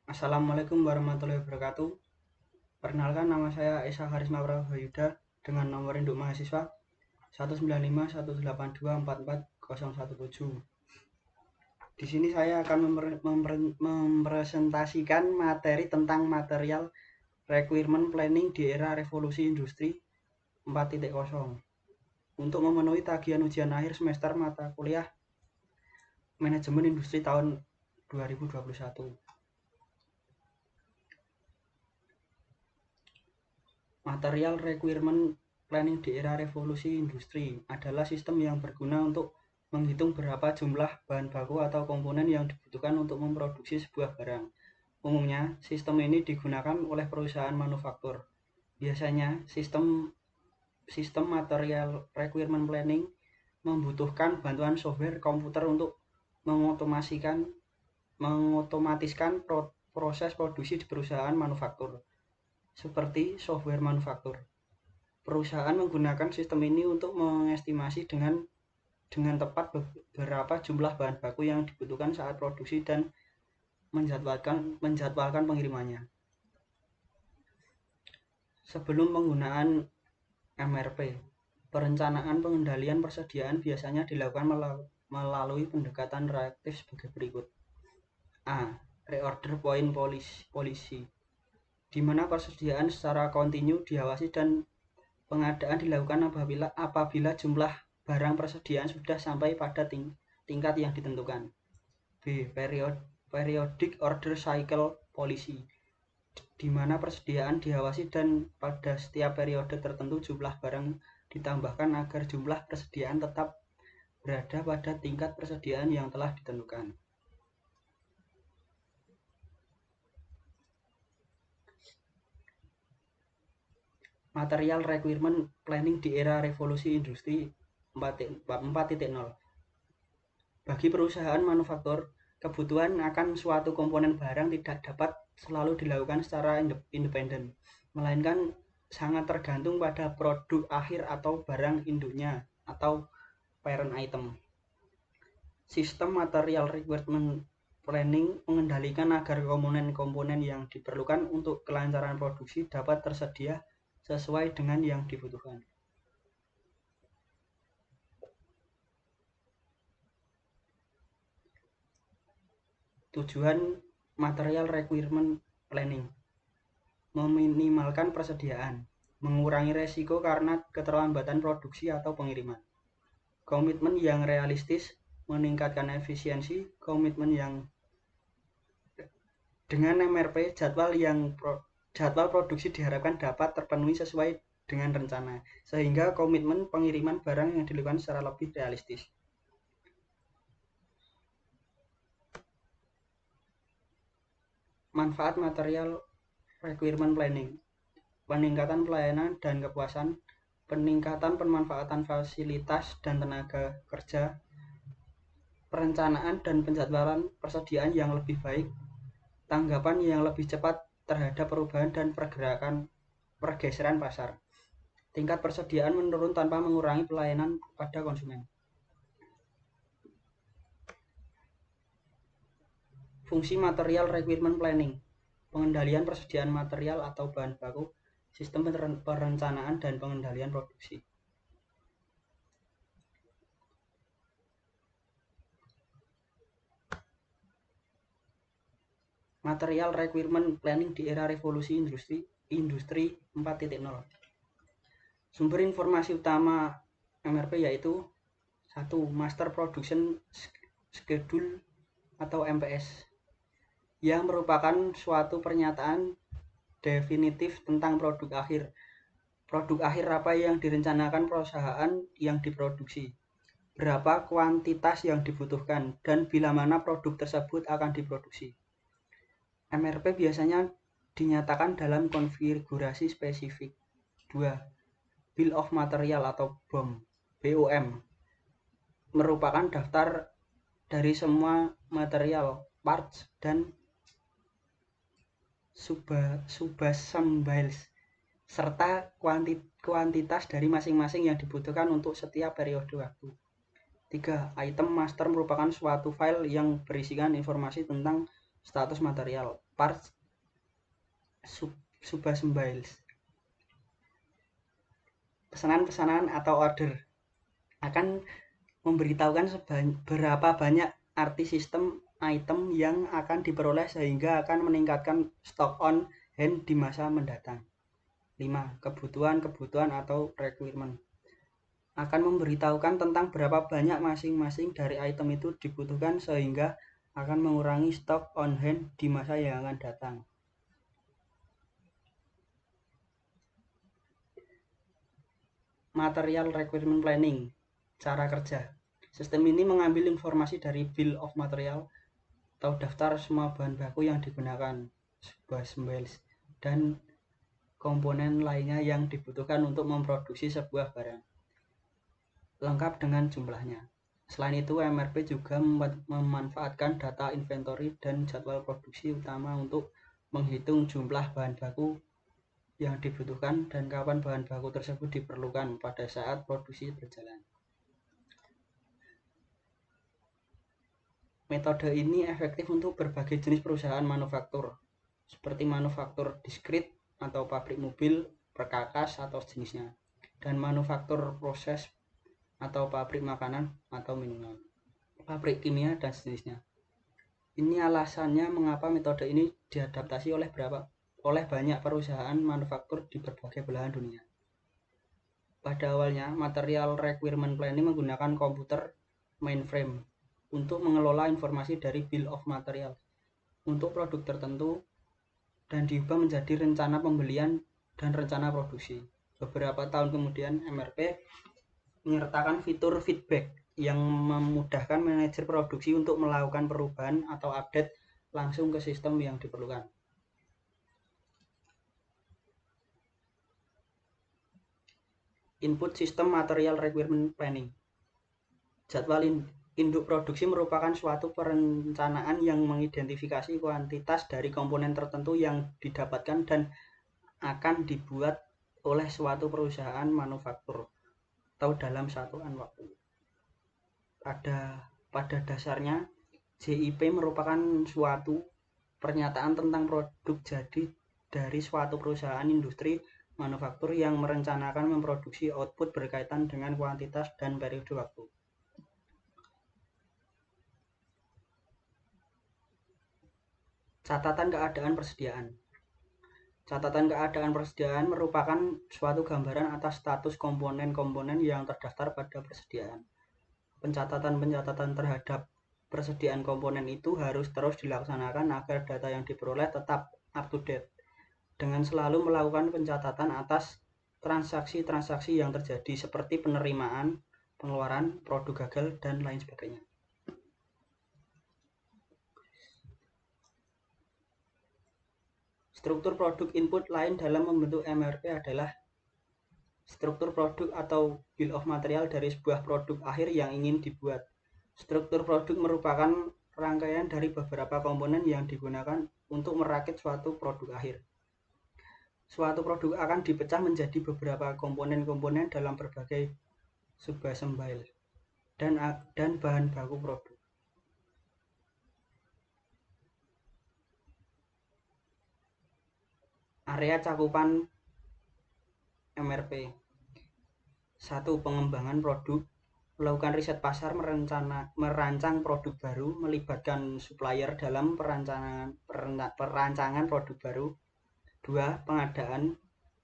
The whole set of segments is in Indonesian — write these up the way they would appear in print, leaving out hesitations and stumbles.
Assalamualaikum warahmatullahi wabarakatuh. Perkenalkan, nama saya Esa Harisma Prabhayuda dengan nomor induk mahasiswa 19518244017. Di sini saya akan mempresentasikan materi tentang material requirement planning di era revolusi industri 4.0 untuk memenuhi tagihan ujian akhir semester mata kuliah manajemen industri tahun 2021. Material requirement planning di era revolusi industri adalah sistem yang berguna untuk menghitung berapa jumlah bahan baku atau komponen yang dibutuhkan untuk memproduksi sebuah barang. Umumnya, sistem ini digunakan oleh perusahaan manufaktur. Biasanya, sistem material requirement planning membutuhkan bantuan software komputer untuk mengotomatiskan proses produksi di perusahaan manufaktur, seperti software manufaktur. Perusahaan menggunakan sistem ini untuk mengestimasi dengan tepat berapa jumlah bahan baku yang dibutuhkan saat produksi dan menjadwalkan pengirimannya. Sebelum penggunaan MRP, perencanaan pengendalian persediaan biasanya dilakukan melalui pendekatan reaktif sebagai berikut. A. Reorder point policy, di mana persediaan secara kontinu diawasi dan pengadaan dilakukan apabila jumlah barang persediaan sudah sampai pada tingkat yang ditentukan. B. Periodic order cycle policy, di mana persediaan diawasi dan pada setiap periode tertentu jumlah barang ditambahkan agar jumlah persediaan tetap berada pada tingkat persediaan yang telah ditentukan. Material requirement planning di era revolusi industri 4.0. Bagi perusahaan manufaktur, kebutuhan akan suatu komponen barang tidak dapat selalu dilakukan secara independen, melainkan sangat tergantung pada produk akhir atau barang induknya atau parent item. Sistem material requirement planning mengendalikan agar komponen-komponen yang diperlukan untuk kelancaran produksi dapat tersedia sesuai dengan yang dibutuhkan. Tujuan material requirement planning: meminimalkan persediaan, mengurangi resiko karena keterlambatan produksi atau pengiriman. Komitmen yang realistis, meningkatkan efisiensi. Komitmen yang dengan MRP, jadwal produksi diharapkan dapat terpenuhi sesuai dengan rencana, sehingga komitmen pengiriman barang yang dilakukan secara lebih realistis. Manfaat material requirement planning: peningkatan pelayanan dan kepuasan, peningkatan pemanfaatan fasilitas dan tenaga kerja, perencanaan dan penjadwalan persediaan yang lebih baik, tanggapan yang lebih cepat terhadap perubahan dan pergeseran pasar. Tingkat persediaan menurun tanpa mengurangi pelayanan pada konsumen. Fungsi material requirement planning: pengendalian persediaan material atau bahan baku, sistem perencanaan dan pengendalian produksi. Material requirement planning di era revolusi industri 4.0. Sumber informasi utama MRP yaitu 1. Master Production Schedule atau MPS, yang merupakan suatu pernyataan definitif tentang produk akhir. Produk akhir apa yang direncanakan perusahaan yang diproduksi, berapa kuantitas yang dibutuhkan, dan bila mana produk tersebut akan diproduksi. MRP biasanya dinyatakan dalam konfigurasi spesifik. 2. Bill of Material atau BOM, merupakan daftar dari semua material, parts, dan subassemblies serta kuantitas dari masing-masing yang dibutuhkan untuk setiap periode waktu. 3. Item master merupakan suatu file yang berisikan informasi tentang status material, parts subassemblies. Pesanan-pesanan atau order akan memberitahukan berapa banyak arti sistem item yang akan diperoleh sehingga akan meningkatkan stock on hand di masa mendatang. 5. Kebutuhan atau requirement akan memberitahukan tentang berapa banyak masing-masing dari item itu dibutuhkan sehingga akan mengurangi stock on hand di masa yang akan datang. Material requirement planning, cara kerja. Sistem ini mengambil informasi dari bill of material atau daftar semua bahan baku yang digunakan, subassemblies, dan komponen lainnya yang dibutuhkan untuk memproduksi sebuah barang, lengkap dengan jumlahnya. Selain itu, MRP juga memanfaatkan data inventory dan jadwal produksi utama untuk menghitung jumlah bahan baku yang dibutuhkan dan kapan bahan baku tersebut diperlukan pada saat produksi berjalan. Metode ini efektif untuk berbagai jenis perusahaan manufaktur, seperti manufaktur diskrit atau pabrik mobil, perkakas atau sejenisnya, dan manufaktur proses atau pabrik makanan atau minuman, pabrik kimia dan sejenisnya. Ini alasannya mengapa metode ini diadaptasi oleh banyak perusahaan manufaktur di berbagai belahan dunia. Pada awalnya, material requirement planning menggunakan komputer mainframe untuk mengelola informasi dari bill of material untuk produk tertentu dan diubah menjadi rencana pembelian dan rencana produksi. Beberapa tahun kemudian, MRP menyertakan fitur feedback yang memudahkan manajer produksi untuk melakukan perubahan atau update langsung ke sistem yang diperlukan. Input System Material Requirement Planning. Jadwal induk produksi merupakan suatu perencanaan yang mengidentifikasi kuantitas dari komponen tertentu yang didapatkan dan akan dibuat oleh suatu perusahaan manufaktur atau dalam satuan waktu. Pada dasarnya, JIP merupakan suatu pernyataan tentang produk jadi dari suatu perusahaan industri manufaktur yang merencanakan memproduksi output berkaitan dengan kuantitas dan periode waktu. Catatan keadaan persediaan. Catatan keadaan persediaan merupakan suatu gambaran atas status komponen-komponen yang terdaftar pada persediaan. Pencatatan terhadap persediaan komponen itu harus terus dilaksanakan agar data yang diperoleh tetap up to date, dengan selalu melakukan pencatatan atas transaksi-transaksi yang terjadi seperti penerimaan, pengeluaran, produk gagal, dan lain sebagainya. Struktur produk input lain dalam membentuk MRP adalah struktur produk atau bill of material dari sebuah produk akhir yang ingin dibuat. Struktur produk merupakan rangkaian dari beberapa komponen yang digunakan untuk merakit suatu produk akhir. Suatu produk akan dipecah menjadi beberapa komponen-komponen dalam berbagai subassembly dan bahan baku produk. Area cakupan MRP. 1. Pengembangan produk. Melakukan riset pasar, merancang produk baru, melibatkan supplier dalam perancangan produk baru. 2. Pengadaan.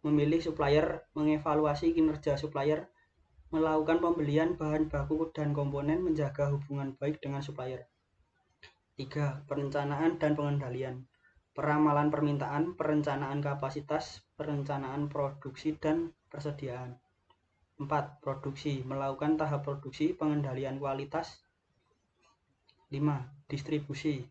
Memilih supplier, mengevaluasi kinerja supplier, melakukan pembelian bahan baku dan komponen, menjaga hubungan baik dengan supplier. 3. Perencanaan dan pengendalian. Peramalan permintaan, perencanaan kapasitas, perencanaan produksi dan persediaan. 4. Produksi, melakukan tahap produksi, pengendalian kualitas. 5. Distribusi,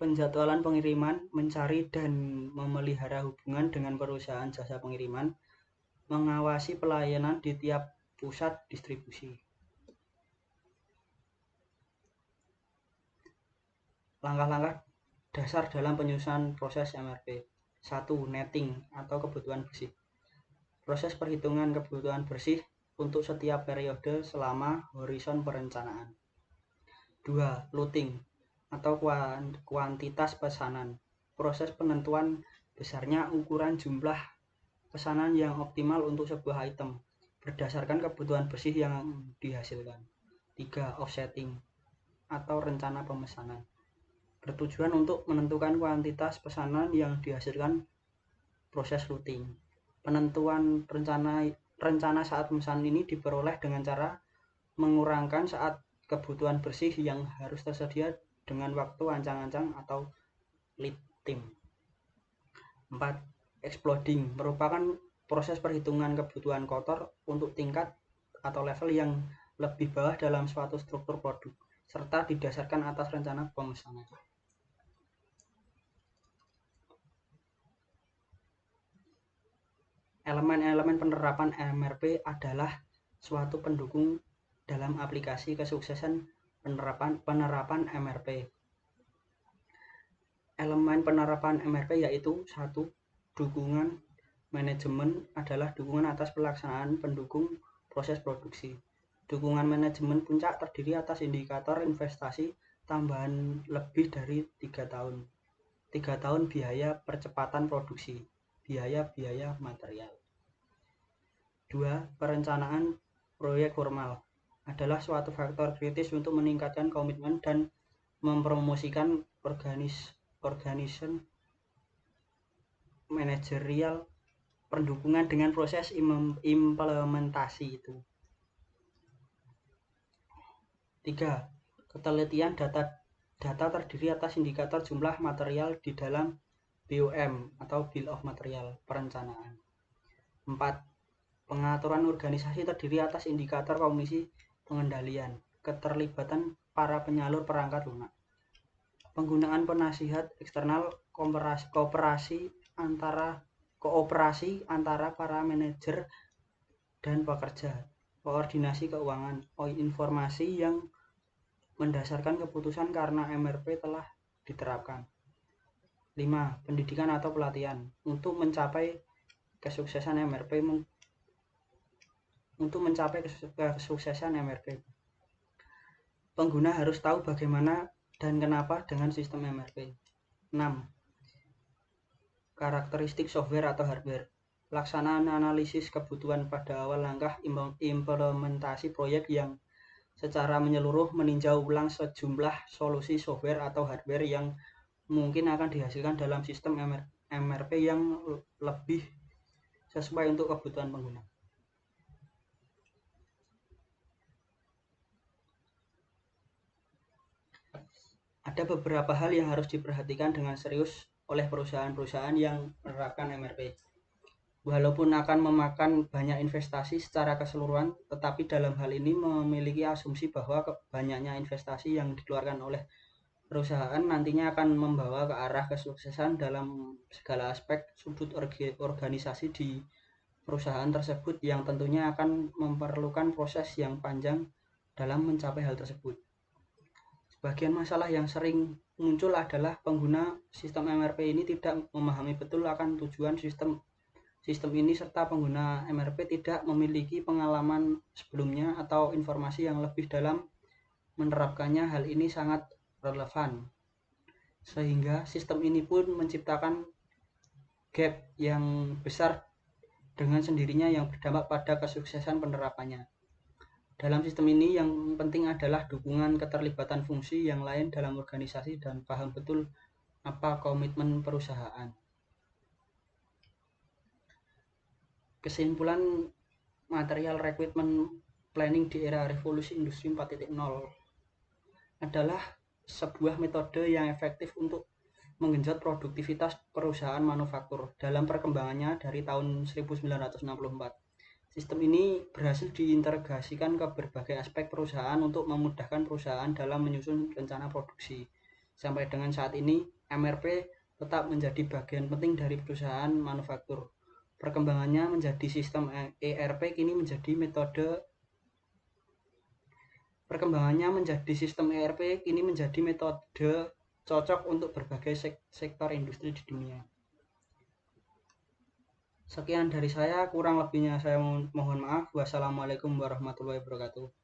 penjadwalan pengiriman, mencari dan memelihara hubungan dengan perusahaan jasa pengiriman, mengawasi pelayanan di tiap pusat distribusi. Langkah-langkah dasar dalam penyusunan proses MRP. 1. Netting atau kebutuhan bersih. Proses perhitungan kebutuhan bersih untuk setiap periode selama horizon perencanaan. 2. Loading atau kuantitas pesanan. proses penentuan besarnya ukuran jumlah pesanan yang optimal untuk sebuah item berdasarkan kebutuhan bersih yang dihasilkan. 3. Offsetting atau rencana pemesanan bertujuan untuk menentukan kuantitas pesanan yang dihasilkan proses routing. Penentuan rencana saat pemesanan ini diperoleh dengan cara mengurangkan saat kebutuhan bersih yang harus tersedia dengan waktu ancang-ancang atau lead time. 4. Exploding merupakan proses perhitungan kebutuhan kotor untuk tingkat atau level yang lebih bawah dalam suatu struktur produk, serta didasarkan atas rencana pemesanan. Elemen-elemen penerapan MRP adalah suatu pendukung dalam aplikasi kesuksesan penerapan MRP. Elemen penerapan MRP yaitu 1. Dukungan manajemen adalah dukungan atas pelaksanaan pendukung proses produksi. Dukungan manajemen puncak terdiri atas indikator investasi tambahan lebih dari 3 tahun. 3 tahun biaya percepatan produksi, biaya material. 2. Perencanaan proyek formal adalah suatu faktor kritis untuk meningkatkan komitmen dan mempromosikan organization manajerial pendukungan dengan proses implementasi itu. 3. Ketelitian data terdiri atas indikator jumlah material di dalam BOM atau Bill of Material perencanaan. 4. Pengaturan organisasi terdiri atas indikator komisi pengendalian, keterlibatan para penyalur perangkat lunak, penggunaan penasihat eksternal, kooperasi antara para manajer dan pekerja, koordinasi keuangan, informasi yang mendasarkan keputusan karena MRP telah diterapkan. 5. Pendidikan atau pelatihan untuk mencapai kesuksesan MRP. Pengguna harus tahu bagaimana dan kenapa dengan sistem MRP. 6. Karakteristik software atau hardware. Pelaksanaan analisis kebutuhan pada awal langkah implementasi proyek yang secara menyeluruh meninjau ulang sejumlah solusi software atau hardware yang mungkin akan dihasilkan dalam sistem MRP yang lebih sesuai untuk kebutuhan pengguna. Ada beberapa hal yang harus diperhatikan dengan serius oleh perusahaan-perusahaan yang menerapkan MRP. Walaupun akan memakan banyak investasi secara keseluruhan, tetapi dalam hal ini memiliki asumsi bahwa banyaknya investasi yang dikeluarkan oleh perusahaan nantinya akan membawa ke arah kesuksesan dalam segala aspek sudut organisasi di perusahaan tersebut yang tentunya akan memerlukan proses yang panjang dalam mencapai hal tersebut. Sebagian masalah yang sering muncul adalah pengguna sistem MRP ini tidak memahami betul akan tujuan sistem ini serta pengguna MRP tidak memiliki pengalaman sebelumnya atau informasi yang lebih dalam menerapkannya. Hal ini sangat relevan sehingga sistem ini pun menciptakan gap yang besar dengan sendirinya yang berdampak pada kesuksesan penerapannya. Dalam sistem ini yang penting adalah dukungan keterlibatan fungsi yang lain dalam organisasi dan paham betul apa komitmen perusahaan. Kesimpulan material recruitment planning di era revolusi industri 4.0 adalah sebuah metode yang efektif untuk menggenjot produktivitas perusahaan manufaktur dalam perkembangannya dari tahun 1964. Sistem ini berhasil diintegrasikan ke berbagai aspek perusahaan untuk memudahkan perusahaan dalam menyusun rencana produksi. Sampai dengan saat ini, MRP tetap menjadi bagian penting dari perusahaan manufaktur. Perkembangannya menjadi sistem ERP kini menjadi metode cocok untuk berbagai sektor industri di dunia. Sekian dari saya, kurang lebihnya saya mohon maaf. Wassalamualaikum warahmatullahi wabarakatuh.